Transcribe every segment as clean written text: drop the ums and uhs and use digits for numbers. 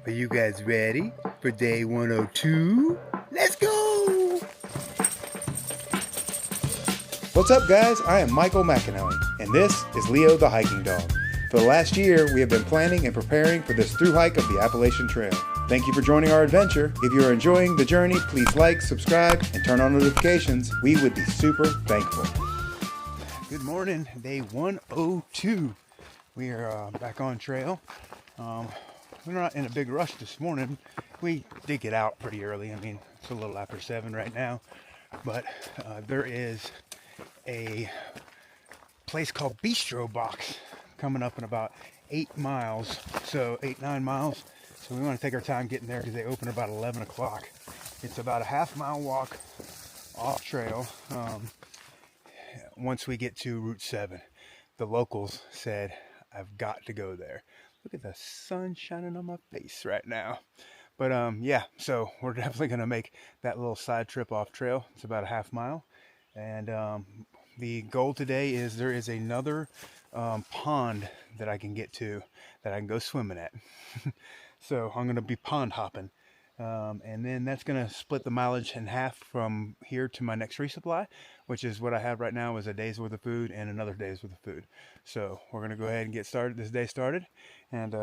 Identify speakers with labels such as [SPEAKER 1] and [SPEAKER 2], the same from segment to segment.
[SPEAKER 1] Are you guys ready for day 102? Let's go!
[SPEAKER 2] What's up, guys? I am Michael McAnally, and this is Leo the Hiking Dog. For the last year, we have been planning and preparing for this thru hike of the Appalachian Trail. Thank you for joining our adventure. If you are enjoying the journey, please like, subscribe, and turn on notifications. We would be super thankful.
[SPEAKER 1] Good morning, day 102. We are back on trail. We're not in a big rush this morning. We did get out pretty early. I mean, it's a little after 7 right now. But there is a place called Bistro Box coming up in about 8 miles. So 8-9 miles. So we want to take our time getting there because they open about 11 o'clock. It's about a half-mile walk off trail. Once we get to Route 7, the locals said, I've got to go there. Look at the sun shining on my face right now. But yeah, so we're definitely going to make that little side trip off trail. It's about a half mile. And the goal today is there is another pond that I can get to that I can go swimming at. So I'm going to be pond hopping. And then that's going to split the mileage in half from here to my next resupply, which is what I have right now is a day's worth of food and another day's worth of food. So we're going to go ahead and get started. This day started, and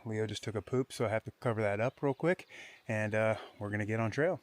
[SPEAKER 1] Leo just took a poop, so I have to cover that up real quick, and we're going to get on trail.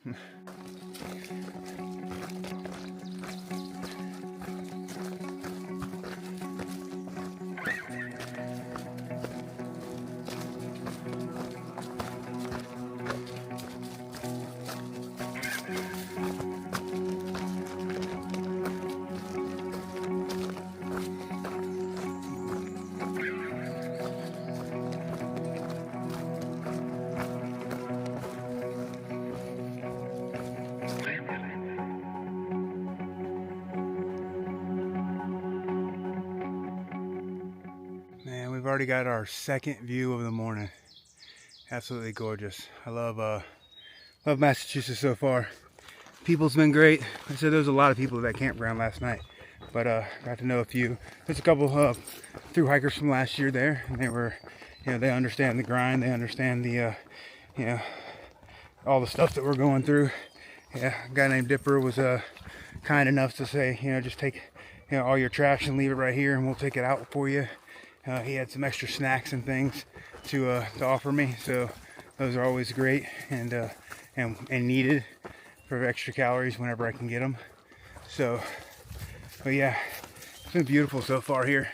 [SPEAKER 1] We've already got our second view of the morning. Absolutely gorgeous. I love Massachusetts so far. People's been great. I said there was a lot of people at that campground last night, but got to know a few. There's a couple of thru hikers from last year there, and they were, they understand the grind. They understand the, all the stuff that we're going through. Yeah, a guy named Dipper was kind enough to say, just take, all your trash and leave it right here, and we'll take it out for you. He had some extra snacks and things to offer me, so those are always great and needed for extra calories whenever I can get them. So, but yeah, it's been beautiful so far here.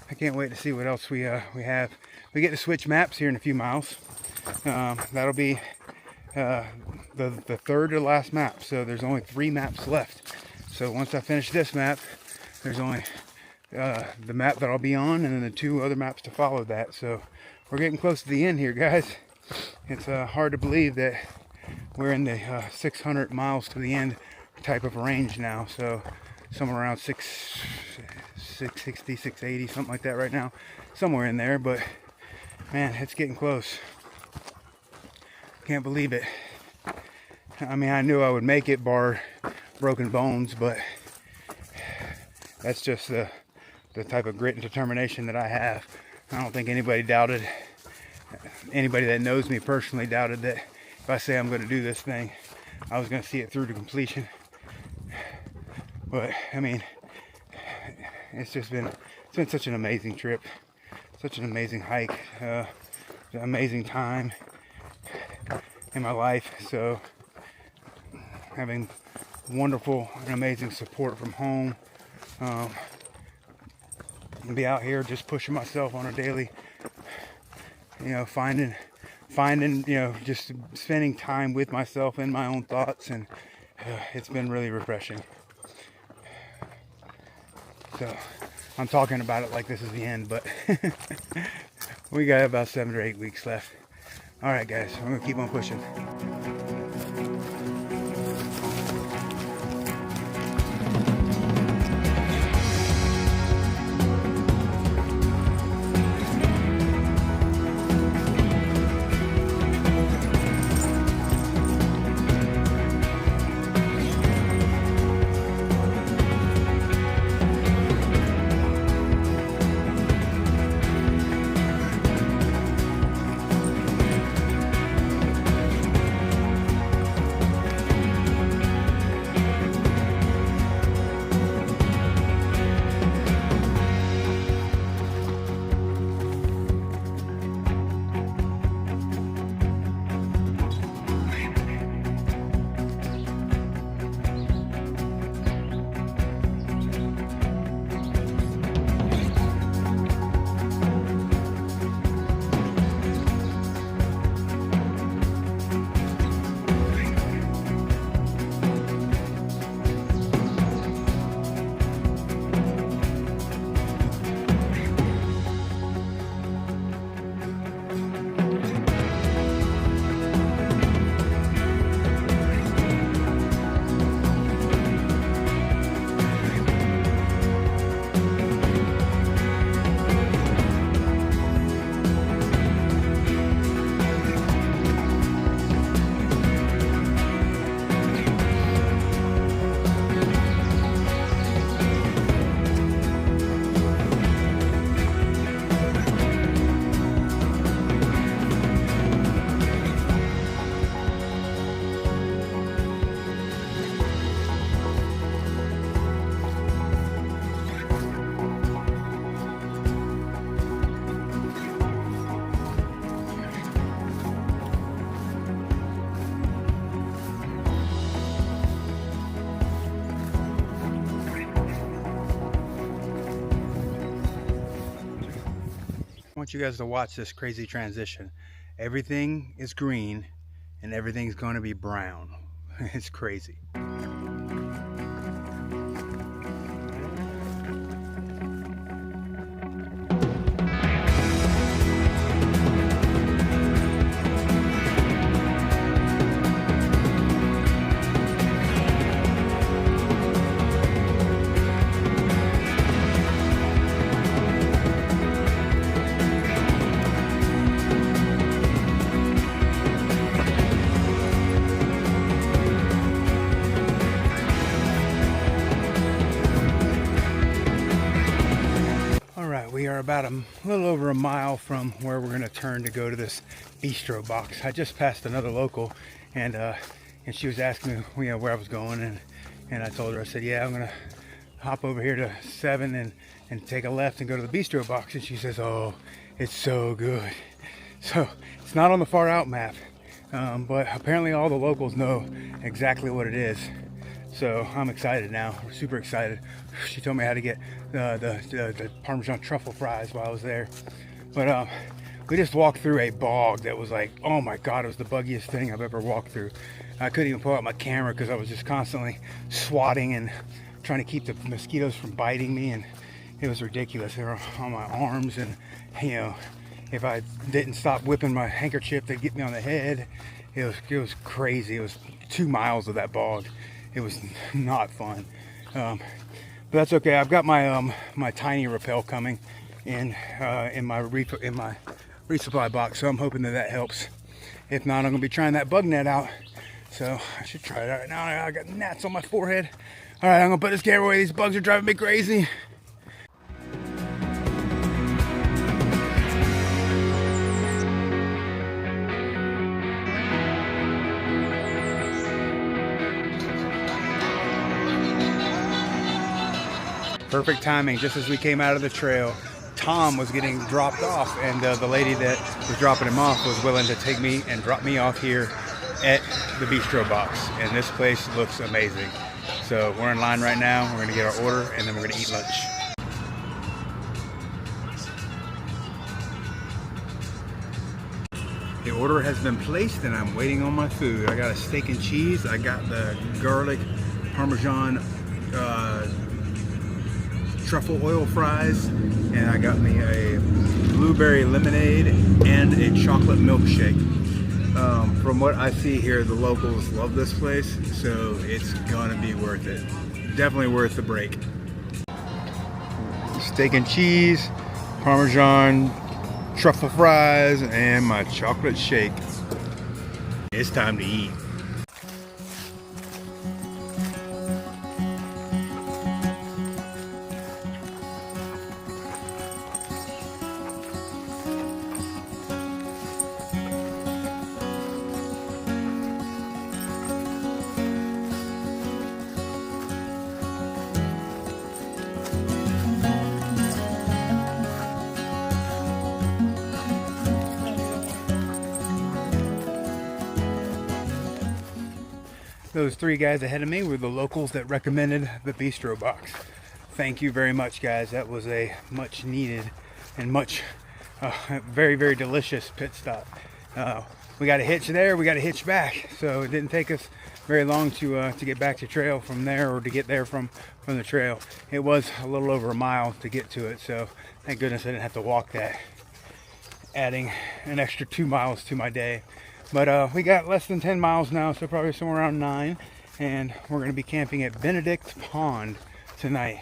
[SPEAKER 1] I can't wait to see what else we have. We get to switch maps here in a few miles. That'll be the third to last map. So there's only 3 maps left. So once I finish this map, there's only the map that I'll be on, and then the 2 other maps to follow that. So we're getting close to the end here, guys. It's hard to believe that we're in the 600 miles to the end type of range now. So somewhere around 660, 680, something like that right now, somewhere in there. But man, it's getting close. Can't believe it. I mean, I knew I would make it bar broken bones, but that's just the type of grit and determination that I have. I don't think anybody that knows me personally doubted that if I say I'm going to do this thing, I was going to see it through to completion. But I mean, it's been such an amazing trip, such an amazing hike, an amazing time in my life. So having wonderful and amazing support from home. Be out here just pushing myself on a daily, finding, just spending time with myself and my own thoughts, and it's been really refreshing. So I'm talking about it like this is the end, but we got about 7 or 8 weeks left. All right, guys, I'm gonna keep on pushing. you guys to watch this crazy transition. Everything is green and everything's going to be brown. It's crazy. We are about a little over a mile from where we're going to turn to go to this bistro box. I just passed another local, and she was asking me, where I was going, and I told her, I said, yeah, I'm going to hop over here to 7 and take a left and go to the bistro box. And she says, oh, it's so good. So it's not on the far out map, but apparently all the locals know exactly what it is. So I'm excited now. We're super excited. She told me how to get the Parmesan truffle fries while I was there. But we just walked through a bog that was like, oh my God, it was the buggiest thing I've ever walked through. I couldn't even pull out my camera because I was just constantly swatting and trying to keep the mosquitoes from biting me, and it was ridiculous. They were on my arms, and if I didn't stop whipping my handkerchief, they'd get me on the head. It was crazy. It was 2 miles of that bog. It was not fun, but that's okay. I've got my my tiny rappel coming in my resupply box, so I'm hoping that helps. If not, I'm gonna be trying that bug net out. So I should try it out right now. I got gnats on my forehead. All right, I'm gonna put this camera away. These bugs are driving me crazy. Perfect timing, just as we came out of the trail. Tom was getting dropped off, and the lady that was dropping him off was willing to take me and drop me off here at the bistro box. And this place looks amazing. So we're in line right now. We're gonna get our order, and then we're gonna eat lunch. The order has been placed, and I'm waiting on my food. I got a steak and cheese. I got the garlic Parmesan truffle oil fries, and I got me a blueberry lemonade and a chocolate milkshake. From what I see here, the locals love this place, so it's gonna be worth it. Definitely worth the break. Steak and cheese, Parmesan truffle fries, and my chocolate shake. It's time to eat. Those 3 guys ahead of me were the locals that recommended the bistro box. Thank you very much, guys. That was a much needed and much very, very delicious pit stop. We got a hitch there, we got a hitch back, so it didn't take us very long to get back to trail from there, or to get there from the trail. It was a little over a mile to get to it, so thank goodness I didn't have to walk that, adding an extra 2 miles to my day. But we got less than 10 miles now, so probably somewhere around 9, and we're going to be camping at Benedict Pond tonight.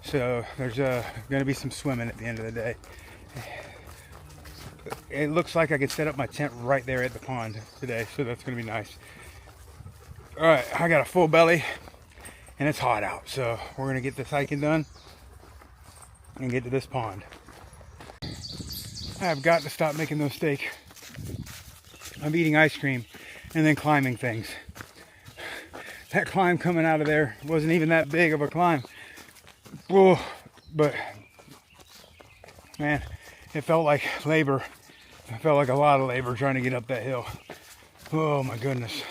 [SPEAKER 1] So there's going to be some swimming at the end of the day. It looks like I could set up my tent right there at the pond today, so that's going to be nice. All right, I got a full belly, and it's hot out, so we're going to get this hiking done and get to this pond. I've got to stop making those steaks. I'm eating ice cream and then climbing things. That climb coming out of there wasn't even that big of a climb. Whoa, but man, it felt like labor. It felt like a lot of labor trying to get up that hill. Oh my goodness.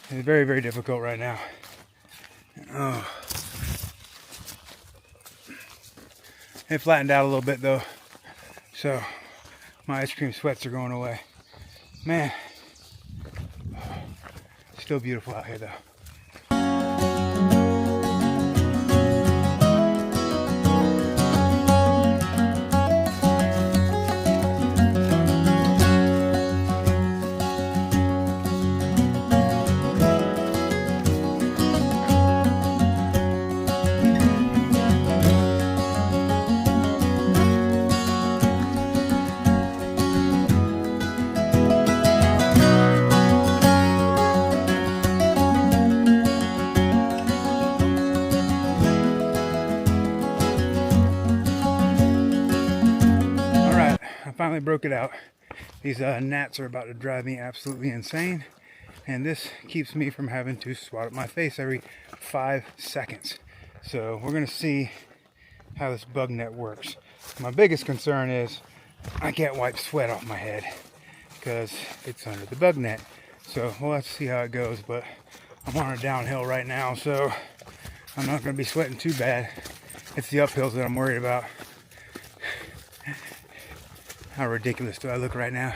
[SPEAKER 1] It's very, very difficult right now. Oh. It flattened out a little bit though. So my ice cream sweats are going away. Man, still beautiful out here though. Finally broke it out. These gnats are about to drive me absolutely insane, and this keeps me from having to swat at my face every 5 seconds. So we're gonna see how this bug net works. My biggest concern is I can't wipe sweat off my head because it's under the bug net. So we'll have to see how it goes, but I'm on a downhill right now, so I'm not gonna be sweating too bad. It's the uphills that I'm worried about. How ridiculous do I look right now?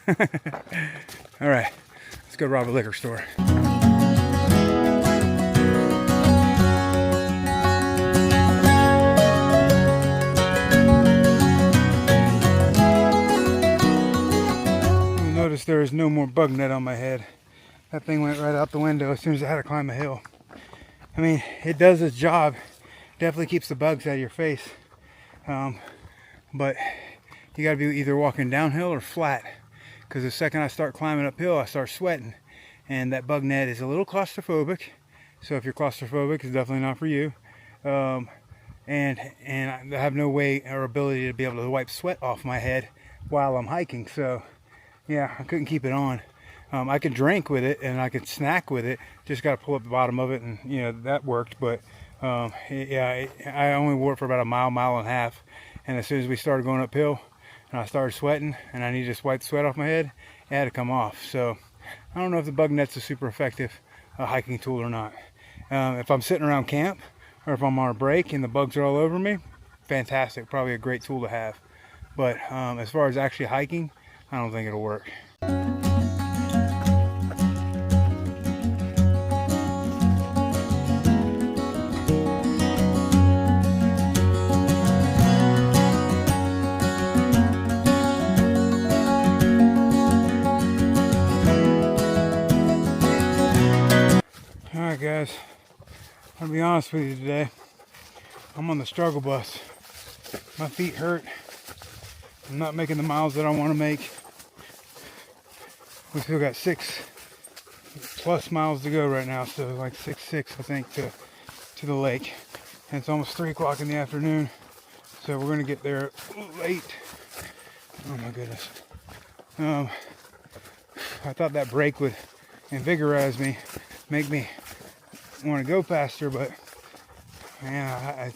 [SPEAKER 1] All right, let's go rob a liquor store. You'll notice there is no more bug net on my head. That thing went right out the window as soon as I had to climb a hill. I mean, it does its job. Definitely keeps the bugs out of your face. But you gotta be either walking downhill or flat, because the second I start climbing uphill, I start sweating, and that bug net is a little claustrophobic. So if you're claustrophobic, it's definitely not for you. And I have no way or ability to be able to wipe sweat off my head while I'm hiking. So yeah, I couldn't keep it on. I could drink with it and I could snack with it. Just got to pull up the bottom of it, and you know that worked. But yeah, I only wore it for about a mile and a half, and as soon as we started going uphill, and I started sweating, and I needed to just wipe the sweat off my head, it had to come off. So I don't know if the bug net's a super effective hiking tool or not. If I'm sitting around camp, or if I'm on a break and the bugs are all over me, fantastic, probably a great tool to have. But as far as actually hiking, I don't think it'll work. Alright guys, I'll be honest with you today. I'm on the struggle bus. My feet hurt. I'm not making the miles that I want to make. We still got 6+ miles to go right now, so like 6 I think to the lake. And it's almost 3 o'clock in the afternoon, so we're gonna get there late. Oh my goodness. I thought that break would invigorize me, make me want to go faster, but man,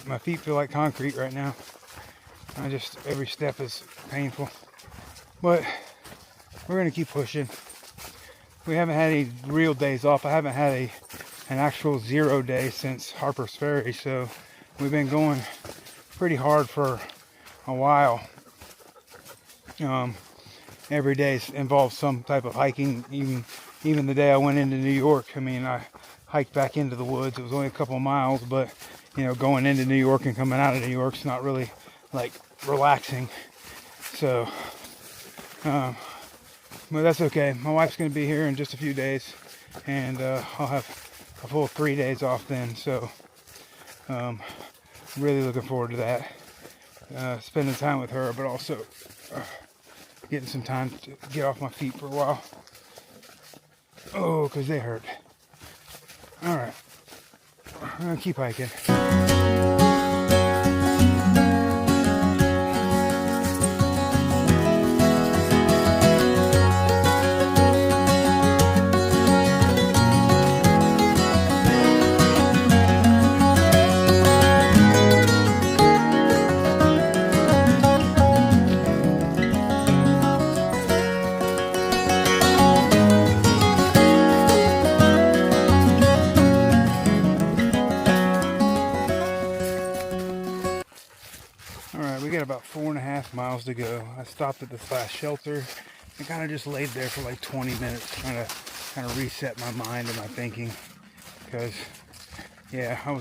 [SPEAKER 1] my feet feel like concrete right now. Every step is painful, but we're gonna keep pushing. We haven't had any real days off. I haven't had an actual 0 day since Harper's Ferry, so we've been going pretty hard for a while. Every day involves some type of hiking. Even the day I went into New York, I mean, I hiked back into the woods. It was only a couple of miles, but you know, going into New York and coming out of New York's not really like relaxing. So, but that's okay. My wife's gonna be here in just a few days, and I'll have a full 3 days off then. So, really looking forward to that. Spending time with her, but also getting some time to get off my feet for a while. Oh, because they hurt. Alright. I'm going to keep hiking. about 4.5 miles to go. I stopped at this last shelter and kind of just laid there for like 20 minutes trying to kind of reset my mind and my thinking, because yeah, I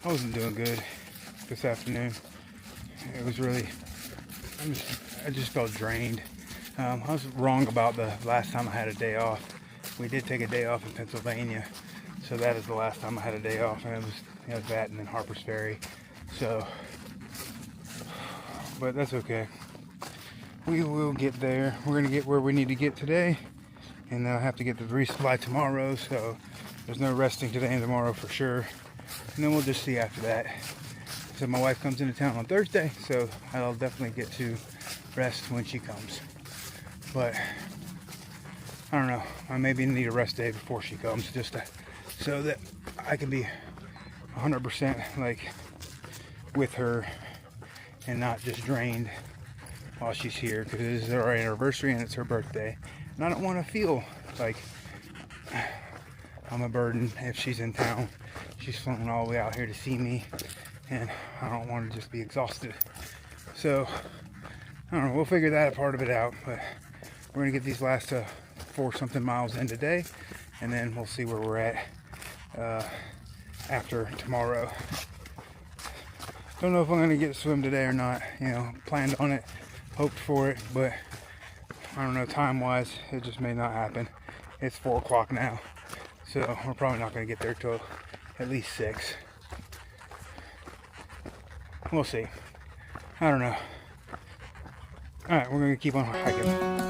[SPEAKER 1] wasn't doing good this afternoon. It was really, I just felt drained. I was wrong about the last time I had a day off. We did take a day off in Pennsylvania, so that is the last time I had a day off, and it was that and then Harper's Ferry. So, but that's okay. We will get there. We're gonna get where we need to get today, and I'll have to get the resupply tomorrow. So there's no resting today and tomorrow for sure. And then we'll just see after that. So my wife comes into town on Thursday, so I'll definitely get to rest when she comes. But I don't know. I maybe need a rest day before she comes, just so that I can be 100% like with her and not just drained while she's here, because it is our anniversary and it's her birthday, and I don't want to feel like I'm a burden if she's in town. She's flown all the way out here to see me, and I don't want to just be exhausted. So I don't know, we'll figure that part of it out, but we're gonna get these last 4 something miles in today, and then we'll see where we're at after tomorrow. Don't know if I'm gonna get to swim today or not. You know, planned on it, hoped for it, but I don't know, time wise it just may not happen. It's 4 o'clock now, so we're probably not gonna get there till at least 6. We'll see. I don't know. Alright, we're gonna keep on hiking.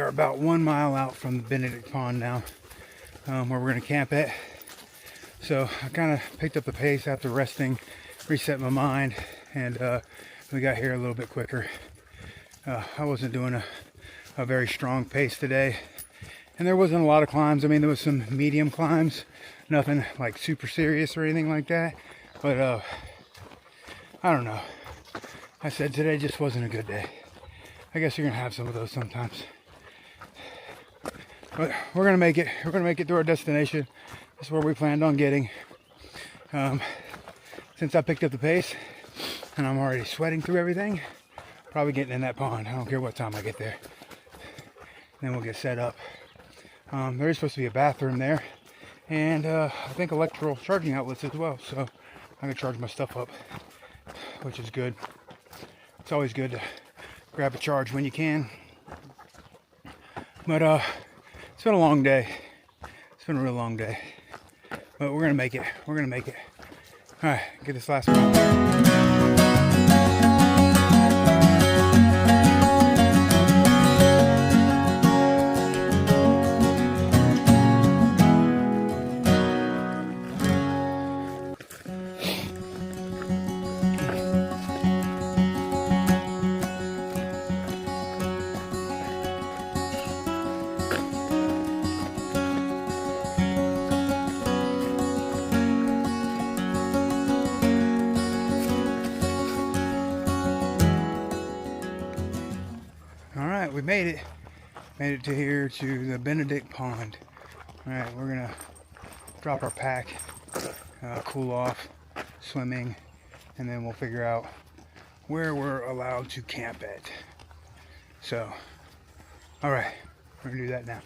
[SPEAKER 1] About 1 mile out from the Benedict Pond now, where we're going to camp at. So I kind of picked up the pace after resting, reset my mind, and we got here a little bit quicker. I wasn't doing a very strong pace today, and there wasn't a lot of climbs. I mean, there was some medium climbs, nothing like super serious or anything like that, but I don't know. I said today just wasn't a good day. I guess you're gonna have some of those sometimes. But we're gonna make it. We're gonna make it to our destination. That's where we planned on getting. Since I picked up the pace and I'm already sweating through everything, probably getting in that pond. I don't care what time I get there. Then we'll get set up. There is supposed to be a bathroom there, and I think electrical charging outlets as well. So I can charge my stuff up, which is good. It's always good to grab a charge when you can. But it's been a long day. It's been a real long day. But we're gonna make it. We're gonna make it. All right, get this last one. We made it to here, to the Benedict Pond. All right, we're gonna drop our pack, cool off, swimming, and then we'll figure out where we're allowed to camp at. So, all right, we're gonna do that now.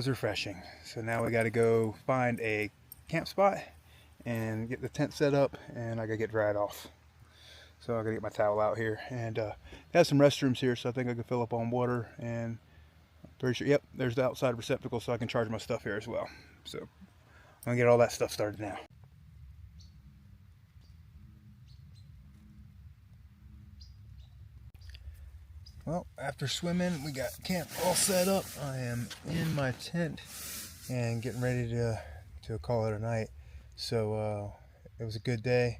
[SPEAKER 1] was refreshing. So now we got to go find a camp spot and get the tent set up, and I gotta get dried off. So I gotta get my towel out here, and they have some restrooms here, so I think I can fill up on water, and I'm pretty sure, yep, there's the outside receptacle, so I can charge my stuff here as well. So I'm gonna get all that stuff started now. Well, after swimming, we got camp all set up. I am in my tent and getting ready to call it a night. So it was a good day.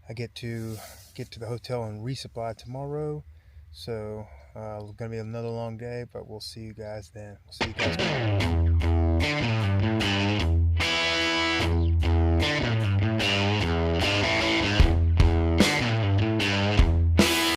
[SPEAKER 1] I get to the hotel and resupply tomorrow. So it's gonna be another long day, but we'll see you guys then. We'll see you guys tomorrow.